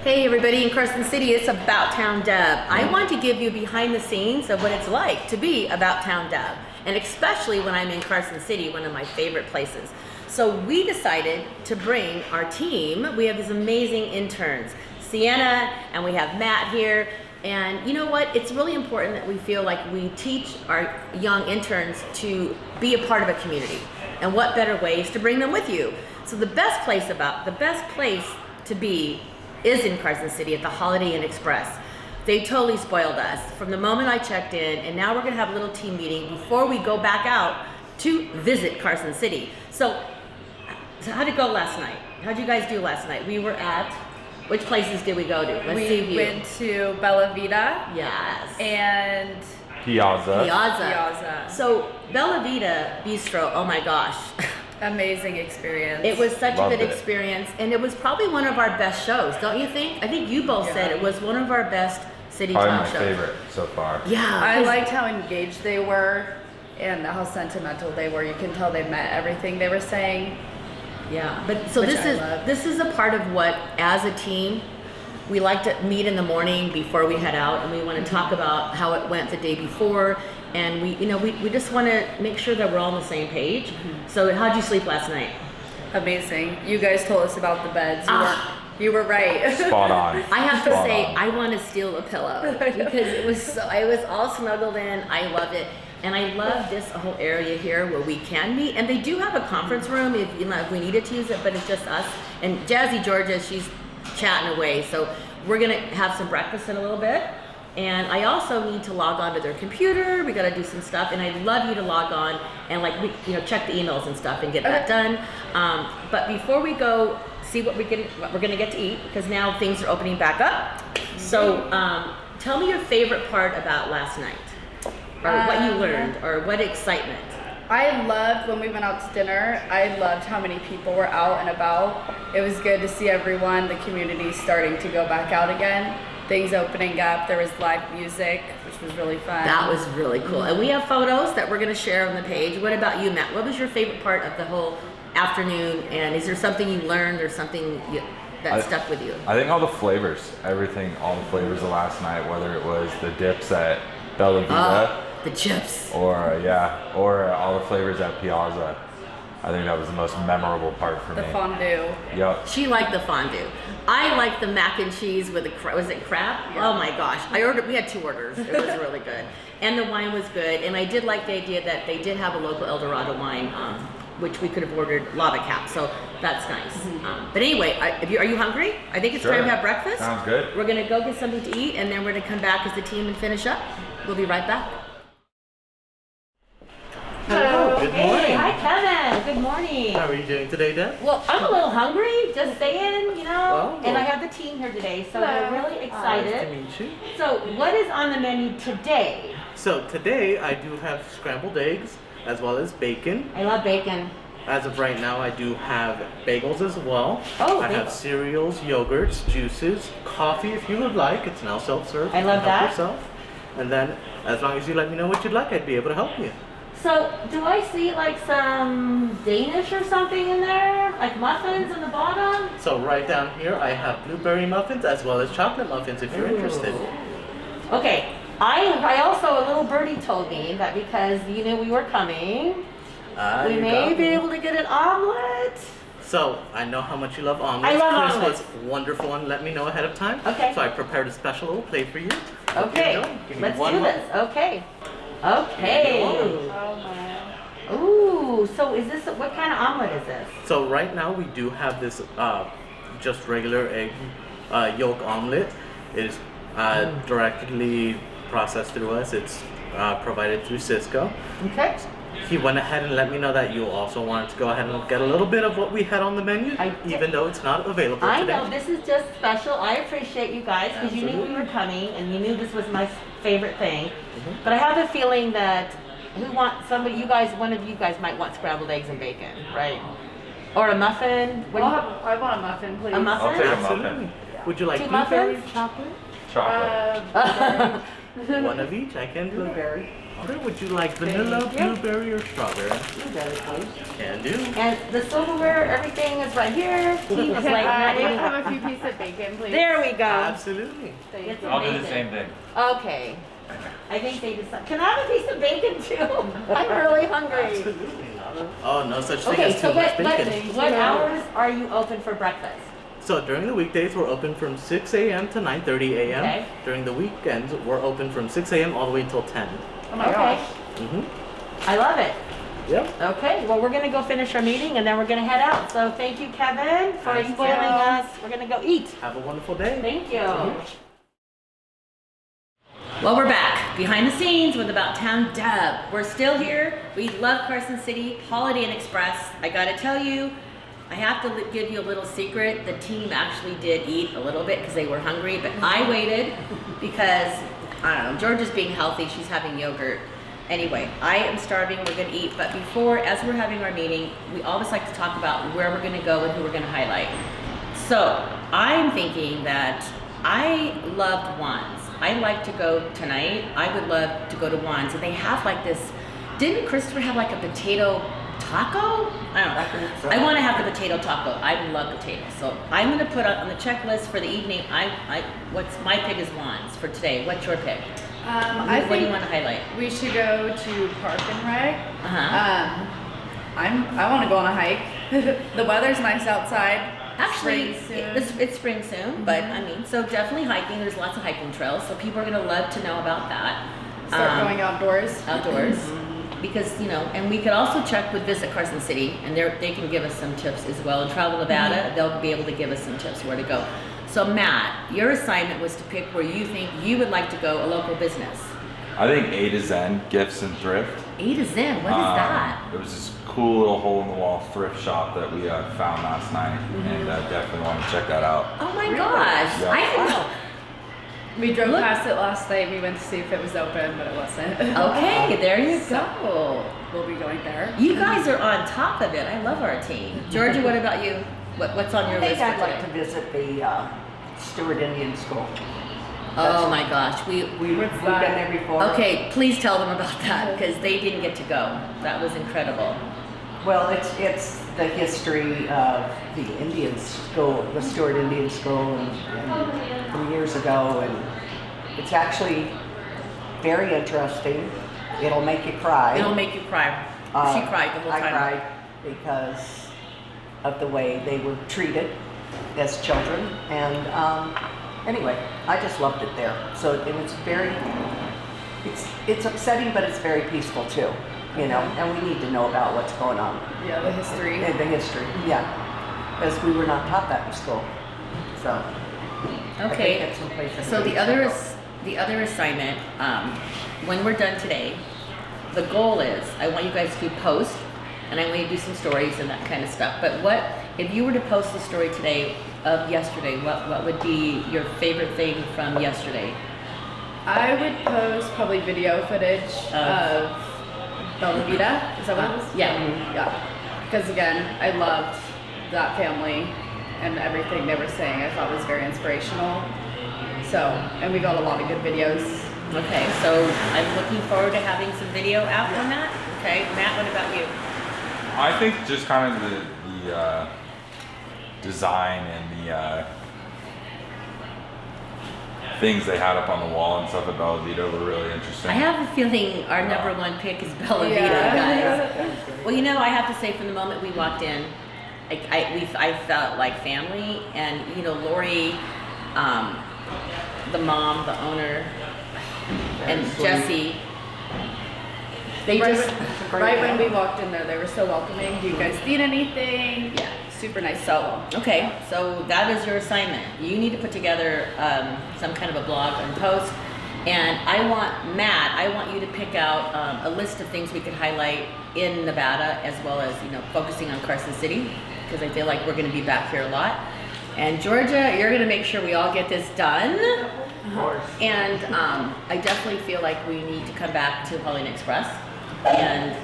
Hey everybody in Carson City, it's About Town Deb. I want to give you behind the scenes of what it's like to be About Town Deb, and especially when I'm in Carson City, one of my favorite places. So we decided to bring our team. We have these amazing interns, Sienna, and we have Matt here. And you know what? It's really important that we feel like we teach our young interns to be a part of a community. And what better ways to bring them with you? So the best place to be is in Carson City at the Holiday Inn Express. They totally spoiled us from the moment I checked in, and now we're gonna have a little team meeting before we go back out to visit Carson City. So how'd it go last night? How'd you guys do last night? We were at, which places did we go to? We went to Bella Vita. Yes. And Piazza. So Bella Vita Bistro, oh my gosh. Amazing experience. It was such a good experience, and it was probably one of our best shows, don't you think? I think you both said it was one of our best city talk shows. Probably my favorite so far. Yeah. I liked how engaged they were and how they were. You can tell they meant everything they were saying. Yeah, but so this is a part of what, as a team, we like to meet in the morning before we head out, and we want to talk about how it went the day before, and we just want to make sure that we're all on the same page. Mm-hmm. So how'd you sleep last night? Amazing. You guys told us about the beds. You were right. Spot on. I have to say, I want to steal a pillow because I was all snuggled in. I loved it. And I love this whole area here where we can meet. And they do have a conference room if we needed to use it, but it's just us. And Jazzy Georgia, she's chatting away. So we're gonna have some breakfast in a little bit. And I also need to log on to their computer. We gotta do some stuff. And I'd love you to log on and check the emails and stuff and get that done. But before we go see what we're gonna get to eat, because now things are opening back up. So tell me your favorite part about last night. Or what you learned, or what excitement. I loved when we went out to dinner. I loved how many people were out and about. It was good to see everyone, the community starting to go back out again. Things opening up. There was live music, which was really fun. That was really cool. And we have photos that we're going to share on the page. What about you, Matt? What was your favorite part of the whole afternoon? And is there something you learned or something that stuck with you? I think all the flavors, all the flavors of last night, whether it was the dips at Bella Vita, the chips, or all the flavors at Piazza. I think that was the most memorable part for me. The fondue. Yep. She liked the fondue. I liked the mac and cheese with was it crab? Yeah. Oh my gosh. We had 2 orders. It was really good. And the wine was good. And I did like the idea that they did have a local El Dorado wine, which we could have ordered lava cap. So that's nice. Mm-hmm. But anyway, are you hungry? I think it's time to have breakfast. Sounds good. We're going to go get something to eat, and then we're going to come back as a team and finish up. We'll be right back. Hello. Good morning. Hey, hi Kevin. Good morning. How are you doing today, Deb? Well, I'm a little hungry, just saying, and I have the team here today, so we're really excited. Nice to meet you. So, what is on the menu today? So today I do have scrambled eggs as well as bacon. I love bacon. As of right now, I do have bagels as well. Oh, I have cereals, yogurts, juices, coffee if you would like. It's now self-serve. I love that. Yourself. And then, as long as you let me know what you'd like, I'd be able to help you. So, do I see like some Danish or something in there? Like muffins in the bottom? So right down here, I have blueberry muffins as well as chocolate muffins if you're interested. Okay. I also, a little birdie told me that because you knew we were coming, we may be able to get an omelet. So, I know how much you love omelets. I love Chris omelets. was wonderful and let me know ahead of time. Okay. So I prepared a special little plate for you. Okay, let's do this. Okay. Oh my. Ooh, so is this, what kind of omelet is this? So right now we do have this just regular egg yolk omelet. It is directly processed through us. It's provided through Cisco. Okay. He went ahead and let me know that you also wanted to go ahead and get a little bit of what we had on the menu, even though it's not available today. I know, this is just special. I appreciate you guys because you knew we were coming and you knew this was my favorite thing. Mm-hmm. But I have a feeling that one of you guys might want scrambled eggs and bacon, right? Or a muffin. I want a muffin, please. A muffin? I'll take a Absolutely. muffin. Would you like 2 blueberry, muffins? chocolate? Chocolate. One of each, I can do. Blueberry. Okay, would you like vanilla, blueberry, or strawberry? Blueberry, please. Can do. And the silverware, everything is right here. Keith is Can like not I even. have a few pieces of bacon, please? There we go. Absolutely. It's I'll do the amazing. same thing. Okay. I think they decided. Can I have a piece of bacon too? I'm really hungry. Absolutely. Oh, no such thing Okay, as so too much bacon. what hours are you open for breakfast? So during the weekdays, we're open from 6 a.m. to 9:30 a.m. Okay. During the weekends, we're open from 6 a.m. all the way until 10. Oh my gosh. Mm-hmm. I love it. Yep. Okay, well, we're gonna go finish our meeting and then we're gonna head out. So thank you, Kevin, for Thank spoiling you. us. We're gonna go eat. Have a wonderful day. Thank you. Well, we're back behind the scenes with About Town Deb. We're still here. We love Carson City, Holiday Inn Express. I gotta tell you, I have to give you a little secret. The team actually did eat a little bit because they were hungry, but I waited because, I don't know, Georgia's being healthy. She's having yogurt. Anyway, I am starving. We're gonna eat, but before, as we're having our meeting, we always like to talk about where we're gonna go and who we're gonna highlight. So, I'm thinking that I loved Juan's. I like to go tonight. I would love to go to Juan's. And they have like this, didn't Christopher have like a potato taco? I don't know. I want to have the potato taco. I love potatoes. So I'm going to put on the checklist for the evening. What's my pick is Juan's for today. What's your pick? I What do you think want to highlight? we should go to Park and Rec. Uh-huh. I want to go on a hike. The weather's nice outside. Actually, Spring soon. it's spring soon, but I mean, so definitely hiking. There's lots of hiking trails, so people are going to love to know about that. Start going outdoors. Outdoors. Because, you know, and we could also check with Visit Carson City, and they can give us some tips as well. In Travel Nevada, they'll be able to give us some tips where to go. So, Matt, your assignment was to pick where you think you would like to go, a local business. I think A to Zen Gifts and Thrift. A to Zen, what is that? It was this cool little hole in the wall thrift shop that we found last night, and definitely want to check that out. Oh my gosh, Yeah. I had no. We drove Look. past it last night. We went to see if it was open, but it wasn't. Okay, there you go. We'll be going there. You guys are on top of it. I love our team. Georgia, what about you? What's on your I list think for I'd like to today? visit the Stewart Indian School. Oh my gosh, We've What's been that? there before. okay, please tell them about that because they didn't get to go. That was incredible. Well, it's the history of the Indian School, the Stewart Indian School, and from years ago, and it's actually very interesting. It'll make you cry. It'll make you cry. She cried the whole time. I cried because of the way they were treated as children, and anyway, I just loved it there. So it was very, it's upsetting, but it's very peaceful too, you know. And we need to know about what's going on Yeah, the history. in the history, yeah, because we were not taught that in school. So I think Okay. that's some places So we the should go. other assignment, when we're done today, the goal is I want you guys to post, and I want you to do some stories and that kind of stuff. But what if you were to post the story today of yesterday? What would be your favorite thing from yesterday? I would post probably video footage of Bella Vita. Is that what it was? Yeah. Yeah. Because again, I loved that family and everything they were saying. I thought was very inspirational. So, and we got a lot of good videos. Okay, so I'm looking forward to having some video out on that. Okay, Matt, what about you? I think just kind of the design and the things they had up on the wall and stuff at Bella Vita were really interesting. I have a feeling our number one pick is Bella Vita, guys. Well, you know, I have to say, from the moment we walked in, I felt like family, and you know, Lori, the mom, the owner, and Jesse. They Right, just right when we walked in there, they were so welcoming. Do you guys need anything? Yeah. Super nice. So, okay, so that is your assignment. You need to put together some kind of a blog and post. And I want you to pick out a list of things we could highlight in Nevada, as well as, you know, focusing on Carson City, because I feel like we're going to be back here a lot. And Georgia, you're going to make sure we all get this done. Of course. And I definitely feel like we need to come back to Holiday Inn Express, and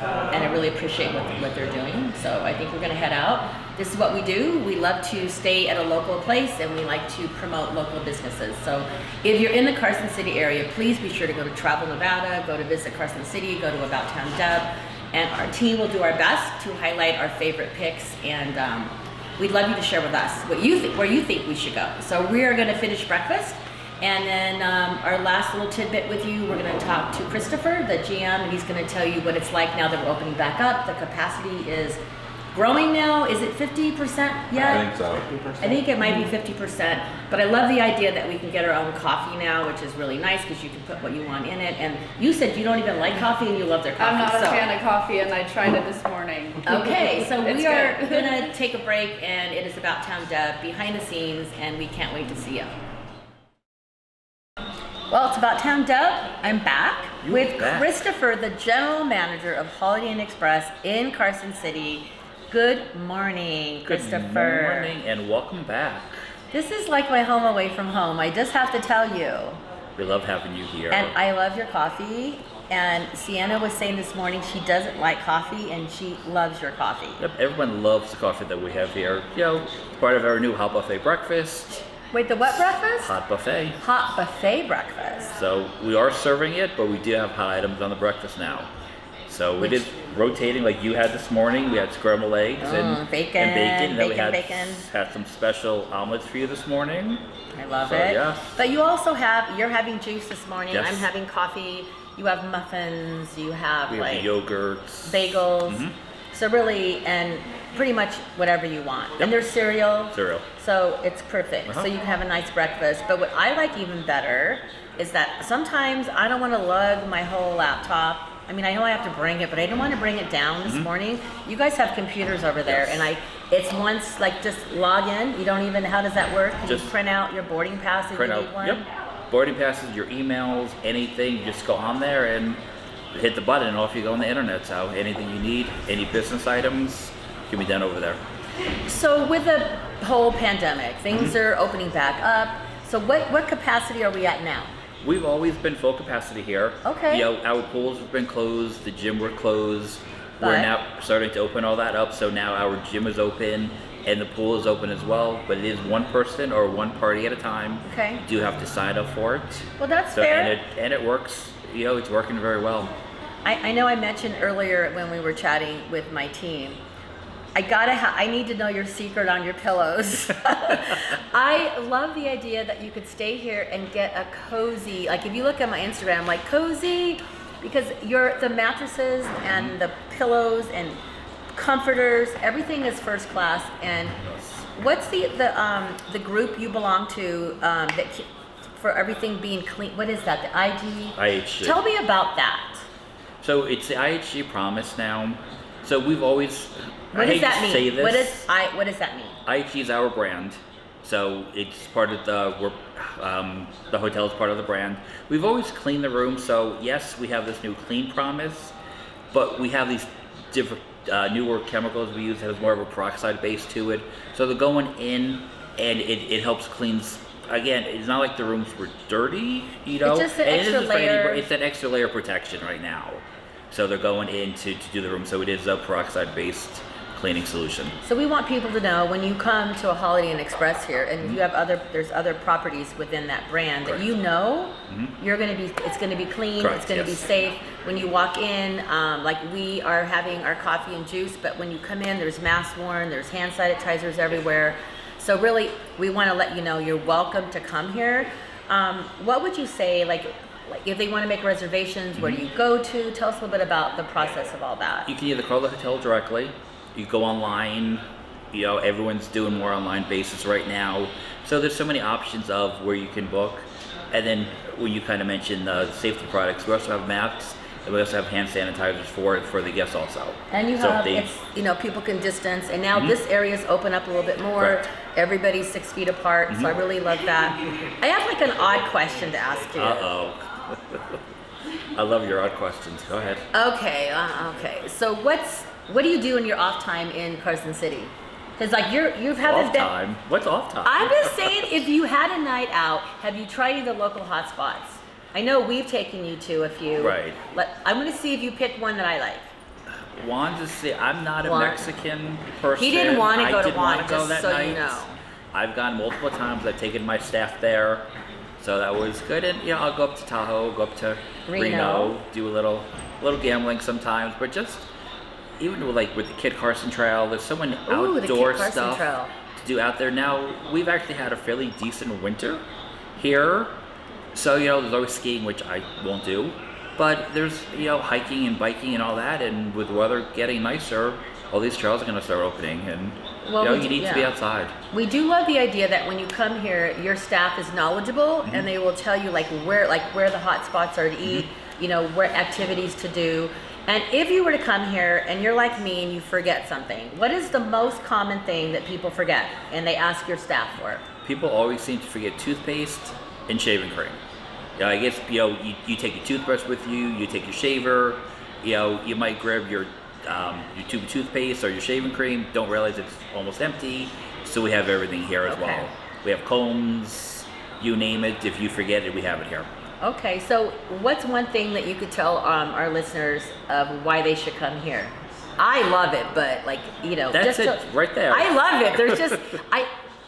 I really appreciate what they're doing. So I think we're going to head out. this is what we do. We love to stay at a local place, and we like to promote local businesses. So if you're in the Carson City area, please be sure to go to Travel Nevada, go to visit Carson City, go to About Town Deb, and our team will do our best to highlight our favorite picks, and we'd love you to share with us what you think, where you think we should go. So we are going to finish breakfast, and then our last little tidbit with you, we're going to talk to Christopher, the GM, and he's going to tell you what it's like now that we're opening back up. The capacity is growing now. Is it 50% yet? I think so. 50%. I think it might be 50%, but I love the idea that we can get our own coffee now, which is really nice because you can put what you want in it. And you said you don't even like coffee and you love their coffee. I'm not a so. fan of coffee, and I tried it this morning. Okay, so It's we are good. gonna take a break, and it is About Town Deb behind the scenes, and we can't wait to see you. Well, it's About Town Deb. I'm back with Christopher, the general manager of Holiday Inn Express in Carson City. Good morning, Christopher. Good morning and welcome back. This is like my home away from home. I just have to tell you. We love having you here. And I love your coffee. And Sienna was saying this morning she doesn't like coffee and she loves your coffee. Yep, everyone loves the coffee that we have here. You know, it's part of our new hot buffet breakfast. Wait, the what breakfast? Hot buffet. Hot buffet breakfast. So we are serving it, but we do have hot items on the breakfast now. So it is rotating like you had this morning. We had scrambled eggs and bacon, and then we had bacon. had some special omelets for you this morning. I love So, it. yes. But you also you're having juice this morning. Yes. I'm having coffee. You have muffins. You have We have like the yogurts. bagels. Mhm. So really, and pretty much whatever you want. And there's cereal. Cereal. So it's perfect. Uh-huh. So you can have a nice breakfast. But what I like even better is that sometimes I don't want to lug my whole laptop. I mean, I know I have to bring it, but I didn't want to bring it down this morning. You guys have computers over there, Yes. and it's once like just log in. You don't even. How does that work? Can you Just print out your boarding pass if Print you out, need one? yep. Boarding passes, your emails, anything. You just go on there and hit the button, and off you go on the internet. So anything you need, any business items, can be done over there. So with the whole pandemic, things are opening back up. So what capacity are we at now? We've always been full capacity here. Okay. You know, our pools have been closed, the gym were closed. But- We're now starting to open all that up, so now our gym is open and the pool is open as well, but it is one person or one party at a time. Okay. You do have to sign up for it. Well, that's So, fair. and it works, you know, it's working very well. I know I mentioned earlier when we were chatting with my team, I need to know your secret on your pillows. I love the idea that you could stay here and get a cozy, like if you look at my Instagram, like cozy, because the mattresses and the pillows and comforters, everything is first class. And what's the group you belong to for everything being clean? What is that? The IG? IHG. Tell me about that. So it's the IHG promise now. So we've always, What I does hate that to mean? say this. What does that mean? IHG is our brand, so it's part of the hotel is part of the brand. We've always cleaned the room, so yes, we have this new clean promise, but we have these different newer chemicals we use that has more of a peroxide base to it. So they're going in, and it helps clean. Again, it's not like the rooms were dirty, you know. It's just an and it extra isn't for any- layer. It's an extra layer of protection right now. So they're going in to do the room. So it is a peroxide-based cleaning solution. So we want people to know when you come to a Holiday Inn Express here, and you have there's other properties within that brand that Correct. you know it's going to be clean, Correct, it's going to be yes. safe. When you walk in, like we are having our coffee and juice, but when you come in, there's masks worn, there's hand sanitizers everywhere. So really, we want to let you know you're welcome to come here. What would you say, like if they want to make reservations, where do you go to? Tell us a little bit about the process of all that. You can either call the hotel directly, you go online, you know, everyone's doing more online basis right now. So there's so many options of where you can book. And then when you kind of mentioned the safety products, we also have masks, and we also have hand sanitizers for the guests also. And you So have, they- people can distance, and now this area's open up a little bit more. Correct. Everybody's 6 feet apart, so I really love that. I have like an odd question to ask you. Uh-oh. I love your odd questions. Go ahead. Okay. So what do you do in your off time in Carson City? Because like you've had Off this. time? What's off time? I'm just saying, if you had a night out, have you tried any of the local hotspots? I know we've taken you to a few. Right. I'm going to see if you pick one that I like. Juan's is see, I'm not a Juan. Mexican person. He didn't want to I go to did Juan, wanna go just that so night. you know. I've gone multiple times. I've taken my staff there, so that was good. And you know, I'll go up to Tahoe, go up to Reno, do a little gambling sometimes. But just even with the Kid Carson Trail, there's so many Ooh, the outdoor Kit Carson stuff Trail. to do out there. Now we've actually had a fairly decent winter here, so you know there's always skiing, which I won't do. But there's hiking and biking and all that, and with the weather getting nicer, all these trails are going to start opening, and you need to be outside. We do love the idea that when you come here, your staff is knowledgeable and they will tell you where the hot spots are to eat, where activities to do. And if you were to come here and you're like me and you forget something, what is the most common thing that people forget and they ask your staff for? People always seem to forget toothpaste and shaving cream. I guess you take your toothbrush with you, you take your shaver, you might grab your tube of toothpaste or your shaving cream, don't realize it's almost empty, so we have everything here as well. We have combs, you name it, if you forget it, we have it here. Okay, so what's one thing that you could tell our listeners of why they should come here? I love it, but that's just it right there. I love it. There's just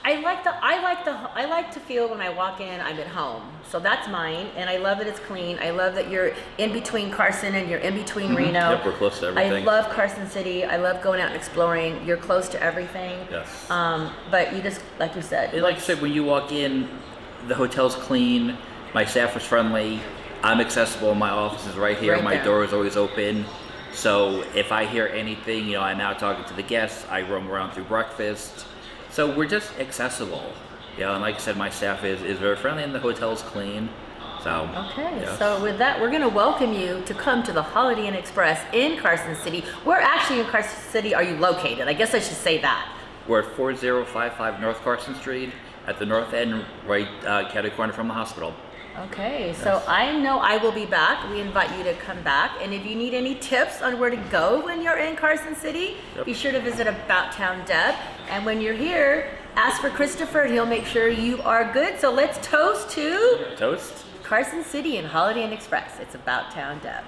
I like to feel when I walk in, I'm at home. So that's mine, and I love that it's clean. I love that you're in between Carson and you're in between Reno. Yep, we're close to everything. I love Carson City. I love going out and exploring. You're close to everything. Yes. But you just, like you said. Like I said, when you walk in, the hotel's clean. My staff was friendly. I'm accessible. My office is right here. Right My there. door is always open. So if I hear anything, I'm out talking to the guests. I roam around through breakfast. So we're just accessible. And like I said, my staff is very friendly and the hotel's clean. So Okay, yes. so with that, we're going to welcome you to come to the Holiday Inn Express in Carson City. Where actually in Carson City are you located? I guess I should say that. We're at 4055 North Carson Street at the north end, right catty corner from the hospital. Okay, so I know I will be back. We invite you to come back. And if you need any tips on where to go when you're in Carson City, be sure to visit About Town Deb. And when you're here, ask for Christopher and he'll make sure you are good. So let's toast to Toast. Carson City and Holiday Inn Express. It's About Town Deb.